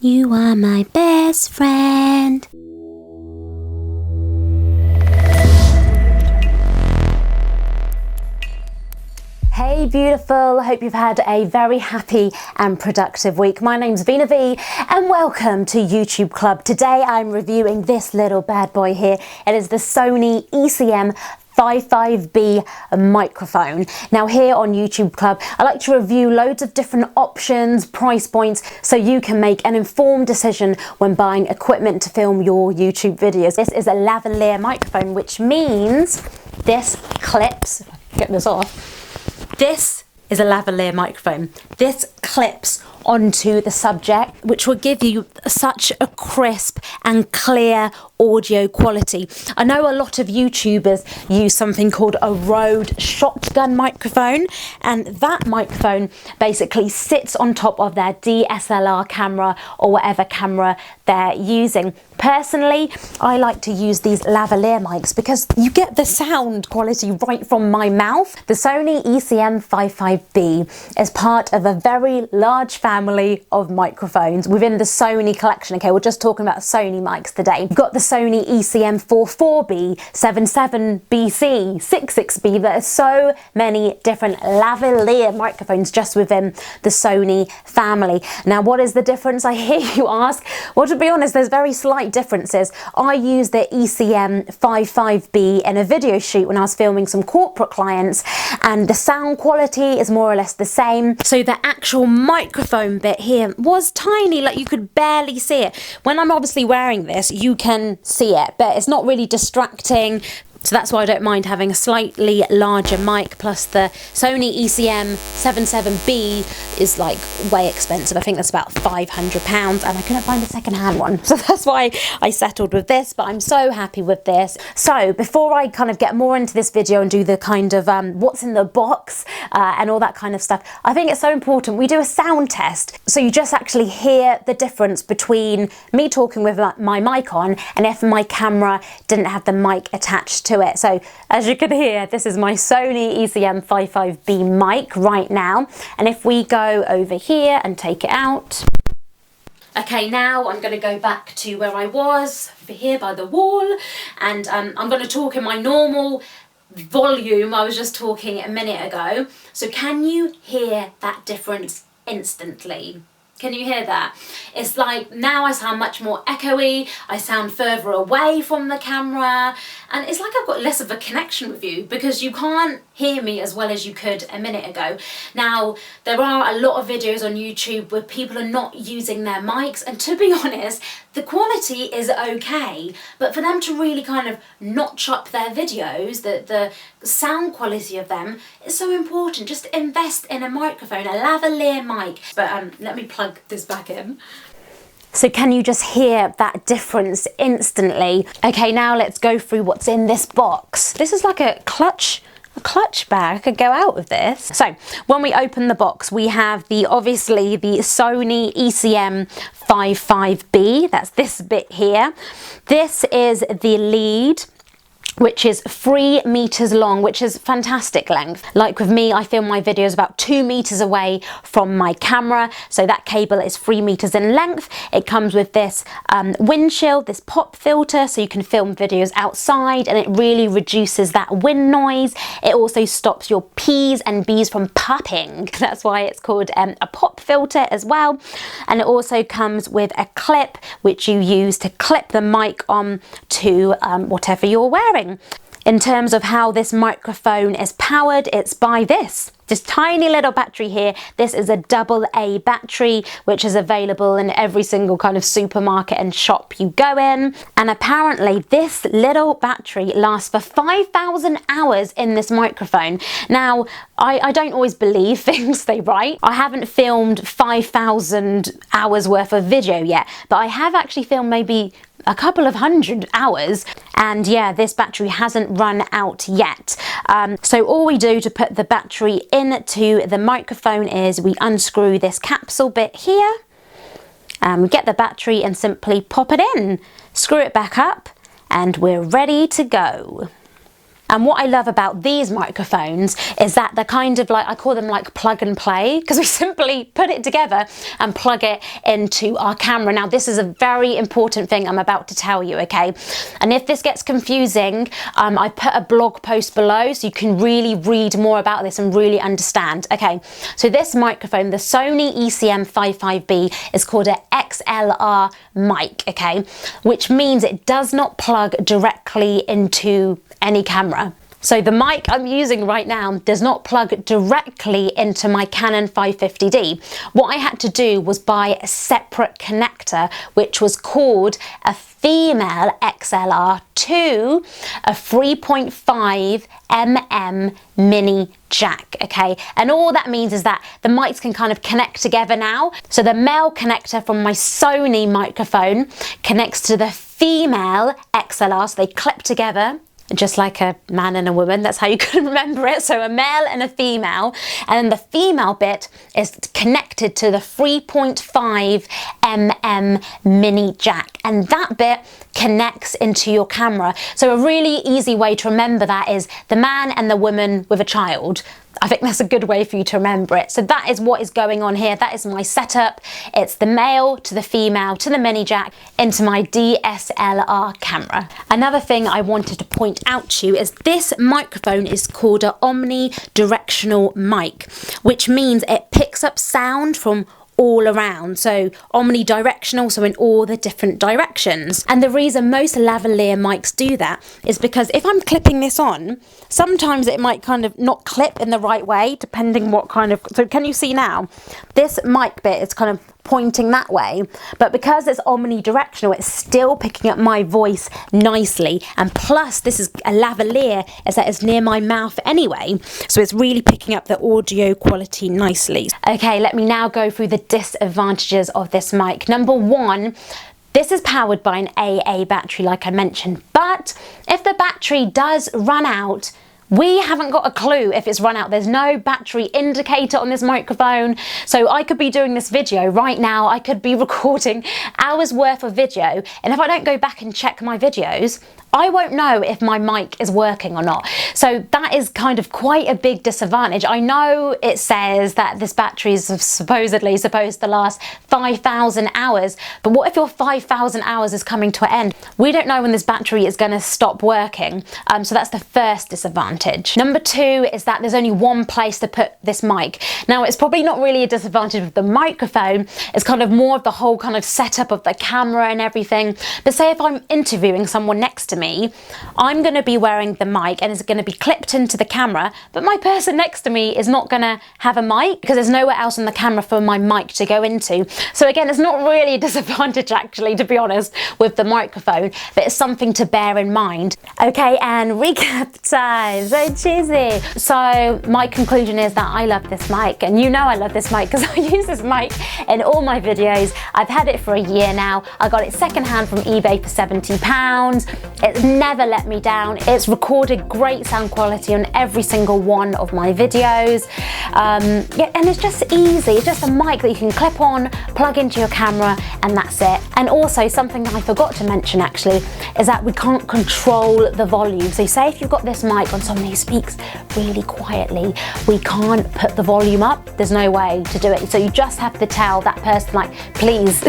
You are my best friend. Hey beautiful, I hope you've had a very happy and productive week. My name's Veena V and welcome to YouTube Club. Today I'm reviewing this little bad boy here. It is the SONY ECM 55B microphone. Now here on YouTube Club, I like to review loads of different options, price points, so you can make an informed decision when buying equipment to film your YouTube videos. This is a lavalier microphone, which means this clips, if I can get this off, this is a lavalier microphone. This clips onto the subject, which will give you such a crisp and clear audio quality. I know a lot of YouTubers use something called a Rode shotgun microphone, and that microphone basically sits on top of their DSLR camera or whatever camera they're using. Personally, I like to use these lavalier mics because you get the sound quality right from my mouth. The SONY ECM 55B is part of a very large family of microphones within the Sony collection. Okay, we're just talking about Sony mics today. We've got the Sony ECM 44B, 77BC, 66B. There are so many different lavalier microphones just within the Sony family. Now, what is the difference, I hear you ask? Well, to be honest, there's very slight differences. I use the ECM 55B in a video shoot when I was filming some corporate clients, and the sound quality is more or less the same. So the actual microphone bit here was tiny, like you could barely see it. When I'm obviously wearing this, you can see it, but it's not really distracting. So that's why I don't mind having a slightly larger mic, plus the Sony ECM 77B is like way expensive. I think that's about £500 and I couldn't find a second-hand one. So that's why I settled with this, but I'm so happy with this. So before I kind of get more into this video and do the kind of what's in the box and all that kind of stuff, I think it's so important we do a sound test. So you just actually hear the difference between me talking with my mic on and if my camera didn't have the mic attached to it. So as you can hear, this is my Sony ECM 55B mic right now, and if we go over here and take it out, okay, now I'm going to go back to where I was over here by the wall, and I'm going to talk in my normal volume I was just talking a minute ago. So can you hear that difference instantly? Can you hear that? It's like now I sound much more echoey, I sound further away from the camera, and it's like I've got less of a connection with you because you can't hear me as well as you could a minute ago. Now, there are a lot of videos on YouTube where people are not using their mics, and to be honest, the quality is okay, but for them to really kind of notch up their videos, the sound quality of them is so important. Just invest in a microphone, a lavalier mic. But let me plug this back in. So can you just hear that difference instantly? Okay, now let's go through what's in this box. This is like a clutch bag. I could go out with this. So when we open the box, we have obviously the Sony ECM 55B. That's this bit here. This is the lead, which is 3 meters long, which is fantastic length. Like with me, I film my videos about 2 meters away from my camera, so that cable is 3 meters in length. It comes with this windshield, this pop filter, so you can film videos outside, and it really reduces that wind noise. It also stops your P's and B's from popping. That's why it's called a pop filter as well. And it also comes with a clip, which you use to clip the mic on to whatever you're wearing. In terms of how this microphone is powered, it's by this tiny little battery here. This is a AA battery, which is available in every single kind of supermarket and shop you go in. And apparently this little battery lasts for 5,000 hours in this microphone. Now, I don't always believe things they write. I haven't filmed 5,000 hours worth of video yet, but I have actually filmed maybe a couple of 100 hours, and yeah, this battery hasn't run out yet. So all we do to put the battery into the microphone is we unscrew this capsule bit here, we get the battery and simply pop it in, screw it back up, and we're ready to go. And what I love about these microphones is that they're kind of like, I call them like plug and play, because we simply put it together and plug it into our camera. Now, this is a very important thing I'm about to tell you, okay? And if this gets confusing, I put a blog post below so you can really read more about this and really understand. Okay, so this microphone, the Sony ECM 55B, is called an XLR mic, okay? Which means it does not plug directly into any camera. So the mic I'm using right now does not plug directly into my Canon 550D. What I had to do was buy a separate connector, which was called a female XLR to a 3.5mm mini jack, okay? And all that means is that the mics can kind of connect together now. So the male connector from my Sony microphone connects to the female XLR, so they clip together, just like a man and a woman. That's how you can remember it. So a male and a female, and then the female bit is connected to the 3.5mm mini jack, and that bit connects into your camera. So a really easy way to remember that is the man and the woman with a child. I think that's a good way for you to remember it. So that is what is going on here. That is my setup. It's the male to the female to the mini jack into my DSLR camera. Another thing I wanted to point out to you is this microphone is called an omnidirectional mic, which means it picks up sound from all around. So omnidirectional, so in all the different directions. And the reason most lavalier mics do that is because if I'm clipping this on, sometimes it might kind of not clip in the right way, depending what kind of, so can you see now? This mic bit is kind of pointing that way, but because it's omnidirectional, it's still picking up my voice nicely. And plus, this is a lavalier, is that it's near my mouth anyway, so it's really picking up the audio quality nicely. Okay, let me now go through the disadvantages of this mic. Number one, this is powered by an AA battery, like I mentioned, but if the battery does run out, we haven't got a clue if it's run out. There's no battery indicator on this microphone. So I could be doing this video right now. I could be recording hours worth of video. And if I don't go back and check my videos, I won't know if my mic is working or not. So that is kind of quite a big disadvantage. I know it says that this battery is supposedly supposed to last 5,000 hours, but what if your 5,000 hours is coming to an end? We don't know when this battery is going to stop working. So that's the first disadvantage. Number two is that there's only one place to put this mic. Now, it's probably not really a disadvantage with the microphone. It's kind of more of the whole kind of setup of the camera and everything. But say if I'm interviewing someone next to me, I'm going to be wearing the mic and it's going to be clipped into the camera, but my person next to me is not going to have a mic because there's nowhere else on the camera for my mic to go into. So again, it's not really a disadvantage actually, to be honest, with the microphone, but it's something to bear in mind. Okay, and recap time. So cheesy. So my conclusion is that I love this mic, and you know I love this mic because I use this mic in all my videos. I've had it for a year now. I got it secondhand from eBay for £70. It's never let me down. It's recorded great sound quality on every single one of my videos. Yeah, and it's just easy. It's just a mic that you can clip on, plug into your camera, and that's it. And also something that I forgot to mention actually is that we can't control the volume. So say if you've got this mic on someone who speaks really quietly, we can't put the volume up. There's no way to do it. So you just have to tell that person, like, please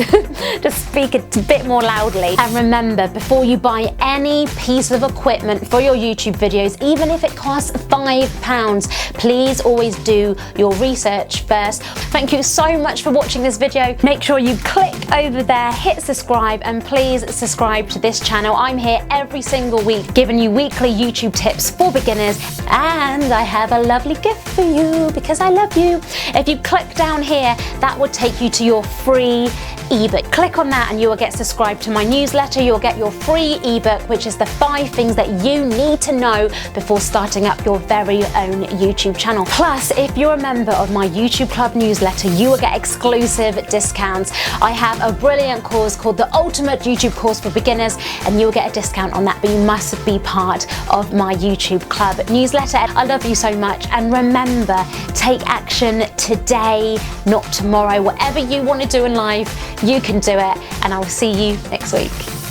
just speak a bit more loudly. And remember, before you buy any piece of equipment for your YouTube videos, even if it costs £5, please always do your research first. Thank you so much for watching this video. Make sure you click over there, hit subscribe, and please subscribe to this channel. I'm here every single week giving you weekly YouTube tips for beginners, and I have a lovely gift for you because I love you. If you click down here, that will take you to your free ebook. Click on that and you will get subscribed to my newsletter. You'll get your free ebook, which is the 5 things that you need to know before starting up your very own YouTube channel. Plus, if you're a member of my YouTube Club newsletter, you will get exclusive discounts. I have a brilliant course called the Ultimate YouTube Course for Beginners, and you will get a discount on that, but you must be part of my YouTube Club newsletter. I love you so much, and remember, take action today, not tomorrow. Whatever you want to do in life, you can do it, and I will see you next week.